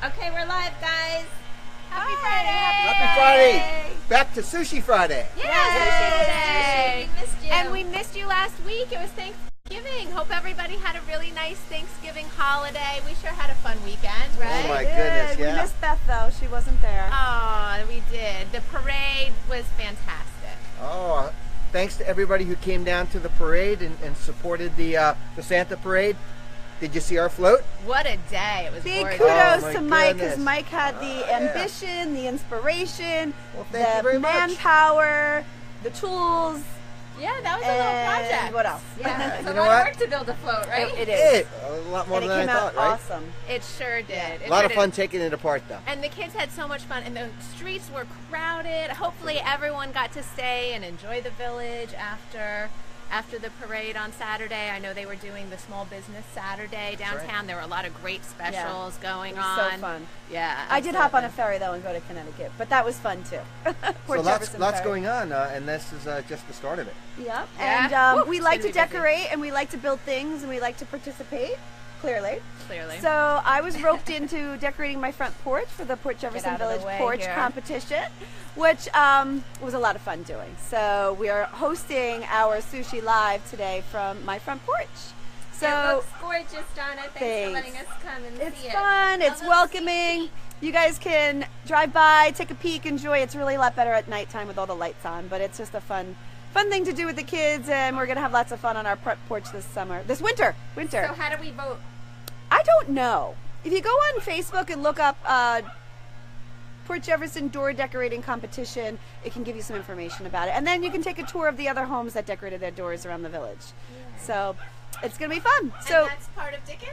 Okay, we're live, guys. Happy Friday. Friday. Happy Friday. Back to Sushi Friday. Yeah, Sushi today. We missed you. And we missed you last week. It was Thanksgiving. Hope everybody had a really nice Thanksgiving holiday. We sure had a fun weekend, right? Oh my goodness, yeah. We missed Beth though. She wasn't there. Oh, we did. The parade was fantastic. Oh, thanks to everybody who came down to the parade and supported the Santa parade. Did you see our float? What a day. It was Big gorgeous. kudos Oh, my to Mike, because goodness. Mike had the ambition, the inspiration, Well, thank you very the much. manpower, the tools, Yeah, that was a little and project. what else? Yeah, it's You a know lot what? of work to build a float, right? It is. A lot more And it than came I out thought, right? awesome. It sure did. A lot of fun taking it apart, though. And the kids had so much fun, and the streets were crowded. Hopefully everyone got to stay and enjoy the village after the parade on Saturday. I know they were doing the Small Business Saturday downtown. right. There were a lot of great specials going It was on. so fun. Yeah, I did hop on a absolutely. ferry though and go to Connecticut, but that was fun too. So Port lots Jefferson ferry. going on, and this is just the start of it. Yep. Yeah. And Woo, we it's like to gonna be busy. decorate and we like to build things and we like to participate, clearly. Clearly. So I was roped into decorating my front porch for the Porch Jefferson out of the Village way Porch here. Competition, which was a lot of fun doing. So we are hosting our Sushi Live today from my front porch. it So looks gorgeous, Donna. Thanks for Thanks. letting us come and it's see it. fun, it's Although welcoming. You guys can drive by, take a peek, enjoy. It's really a lot better at nighttime with all the lights on, but it's just a fun thing to do with the kids, and we're gonna have lots of fun on our front porch this winter. So how do we vote? I don't know. If you go on Facebook and look up Port Jefferson Door Decorating Competition, it can give you some information about it. And then you can take a tour of the other homes that decorated their doors around the village. So it's going to be fun. So And that's part of Dickens?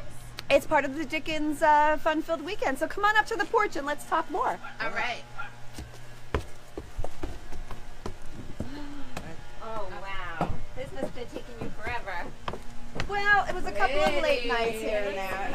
it's part of the Dickens fun-filled weekend. So come on up to the porch and let's talk more. All right. Oh, wow. This must have taken you forever. Well, it was a couple of late Lady. nights here and there.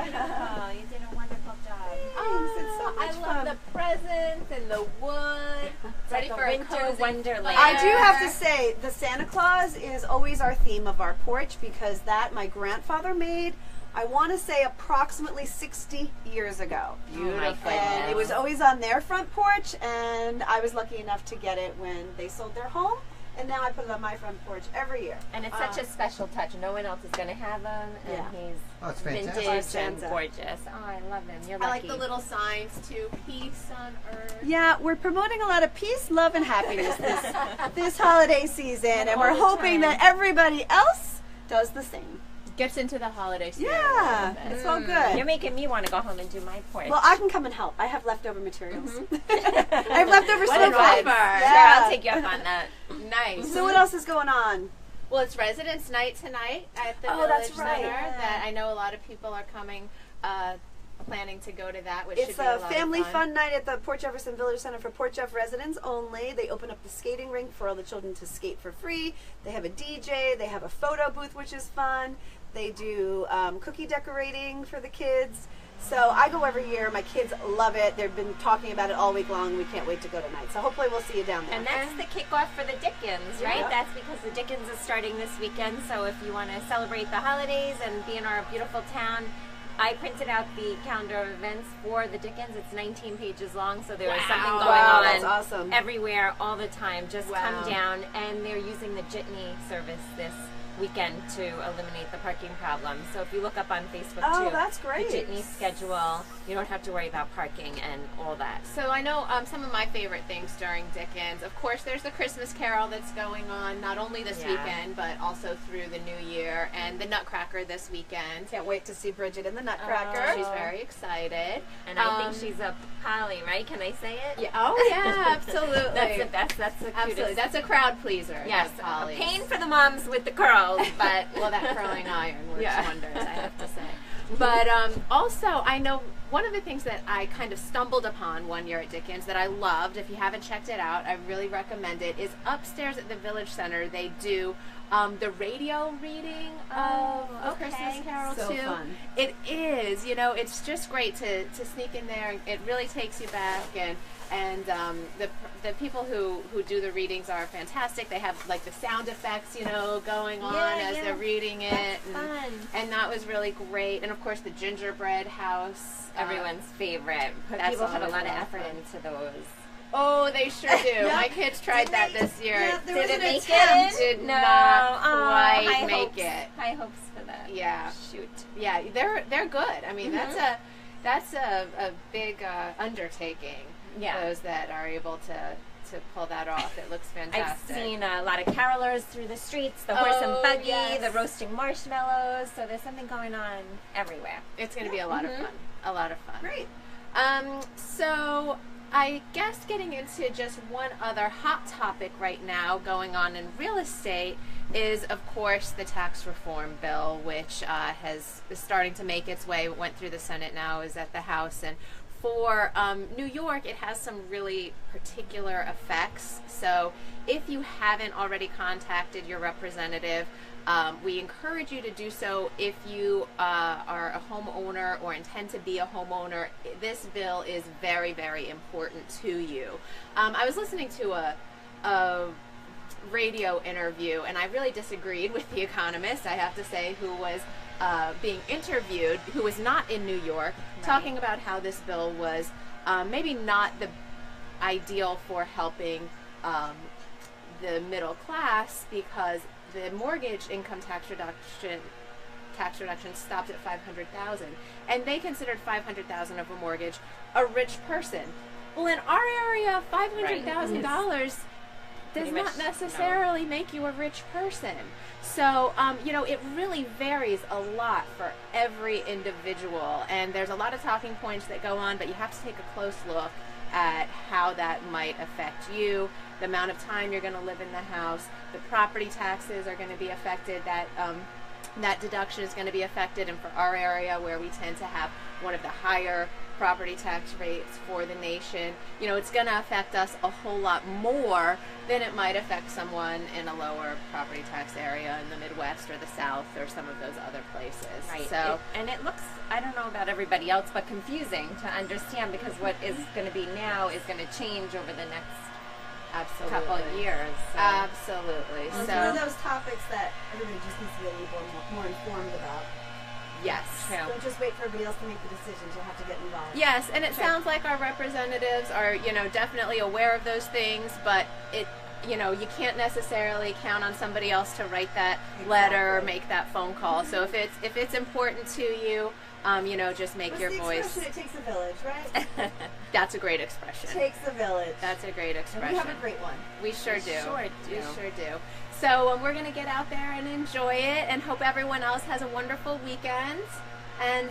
Oh, you did a wonderful job. Thanks, it's so much I love fun. the presents and the wood. Ready like for a a winter cozy wonderland. I do have to say, the Santa Claus is always our theme of our porch because that my grandfather made, I want to say approximately 60 years ago. Beautiful. And it was always on their front porch, and I was lucky enough to get it when they sold their home, and now I put it on my front porch every year. And it's such a special touch. No one else is going to have them, and Yeah. he's Oh, it's fantastic. vintage Santa. and gorgeous. Oh, I love him. You're I lucky. like the little signs too. Peace on earth. Yeah, we're promoting a lot of peace, love, and happiness this holiday season, and we're All the hoping time. that everybody else does the same. Gets into the holiday spirit. Yeah, it's all good. You're making me want to go home and do my porch. Well, I can come and help. I have leftover materials. I have leftover what an snowflakes. offer. Yeah. Sure, I'll take you up on that. Nice. So what else is going on? Well, it's Residence Night tonight at the Oh, Village that's right. Center. Yeah. That I know a lot of people are coming, planning to go to that, which It's should be a a lot family of fun night at the Port Jefferson Village Center for Port Jeff residents only. They open up the skating rink for all the children to skate for free. They have a DJ. They have a photo booth, which is fun. They do cookie decorating for the kids. So I go every year. My kids love it. They've been talking about it all week long. We can't wait to go tonight. So hopefully we'll see you down there. And that's the kickoff for the Dickens, right? Yeah. That's because the Dickens is starting this weekend. So if you want to celebrate the holidays and be in our beautiful town, I printed out the calendar of events for the Dickens. It's 19 pages long, so there is something going Wow, on that's awesome. everywhere all the time. Just Wow. come down, and they're using the Jitney service this weekend to eliminate the parking problem. So if you look up on Facebook Oh, too, that's great. the Jitney schedule, you don't have to worry about parking and all that. So I know some of my favorite things during Dickens. Of course, there's the Christmas Carol that's going on, not only this Yeah. weekend, but also through the New Year, and the Nutcracker this weekend. Can't wait to see Bridget in the Nutcracker. She's very excited. And I think she's a Polly, right? Can I say it? Yeah. Oh yeah, absolutely. That's the best. That's the Absolutely. cutest. That's a crowd pleaser. Yes, the a Polly's. pain for the moms with the curls, but Well, that curling iron works Yeah. wonders, I have to say. But also, I know one of the things that I kind of stumbled upon one year at Dickens that I loved, if you haven't checked it out, I really recommend it, is upstairs at the Village Center, they do the radio reading of A Christmas Carol So too. fun. It is, you know, it's just great to sneak in there. It really takes you back, and the people who do the readings are fantastic. They have like the sound effects, you know, going on Yeah, as yeah. they're reading it. That's fun. And that was really great. And of course the gingerbread house everyone's favorite. People put a lot of effort into those. Oh, they sure do. My kids tried that this year. Yeah, Did it make it? Did not quite high make hopes. it. High hopes for that. Yeah. Shoot. Yeah, they're good. I mean, that's a big undertaking. Yeah. Those that are able to pull that off. It looks fantastic. I've seen a lot of carolers through the streets, the horse and buggy, yes. the roasting marshmallows. So there's something going on everywhere. It's going to be a lot of fun. A lot of fun. Great. So I guess getting into just one other hot topic right now going on in real estate is, of course, the tax reform bill, which is starting to make its way. It went through the Senate, now is at the House, and for New York, it has some really particular effects. So if you haven't already contacted your representative, we encourage you to do so. If you are a homeowner or intend to be a homeowner, this bill is very, very important to you. I was listening to a radio interview, and I really disagreed with the economist, I have to say, who was being interviewed, who was not in New York, talking about how this bill was maybe not the ideal for helping the middle class, because the mortgage income tax reduction stopped at $500,000, and they considered $500,000 of a mortgage a rich person. Well, in our area, $500,000 does not necessarily make you a rich person. So, it really varies a lot for every individual, and there's a lot of talking points that go on, but you have to take a close look at how that might affect you, the amount of time you're going to live in the house, the property taxes are going to be affected, that deduction is going to be affected, and for our area, where we tend to have one of the higher property tax rates for the nation, it's going to affect us a whole lot more than it might affect someone in a lower property tax area in the Midwest or the South or some of those other places. Right. So, and it looks, I don't know about everybody else, but confusing to understand, because what is going to be now is going to change over the next couple of years. So. Absolutely. It's one of those topics that everybody just needs to be a little more informed about. Yes. True. Don't just wait for everybody else to make the decisions. You'll have to get involved. Yes, and it sounds like our representatives are, definitely aware of those things, but you can't necessarily count on somebody else to write that letter or make that phone call. So if it's important to you, just make your voice. It takes a village, right? That's a great expression. Takes a village. That's a great expression. And we have a great one. We sure do. We sure do. So we're going to get out there and enjoy it, and hope everyone else has a wonderful weekend. And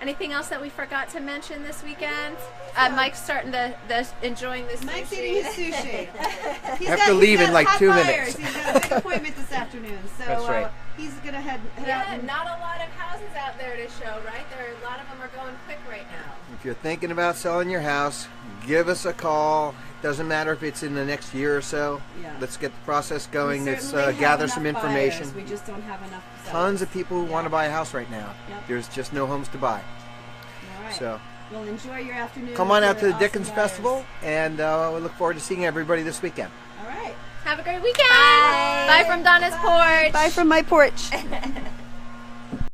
anything else that we forgot to mention this weekend? Mike's starting to enjoying this Mike's sushi. eating his sushi. I have to leave in like 2 minutes. He's got a big appointment this afternoon, so That's right. he's gonna head out. Yeah, And not a lot of houses out there to show, right? A lot of them are going quick right now. If you're thinking about selling your house, give us a call. Doesn't matter if it's in the next year or so. Yeah. Let's get the process going. we Let's certainly have gather some enough information. buyers. We just don't have enough. Tons of people who want to buy a house right now. Yep. There's just no homes to buy. All right. So well, enjoy your afternoon. come on with out to the awesome Dickens buyers. Festival, and we look forward to seeing everybody this weekend. All right. Have a great weekend. Bye. Bye from Donna's porch. Bye from my porch.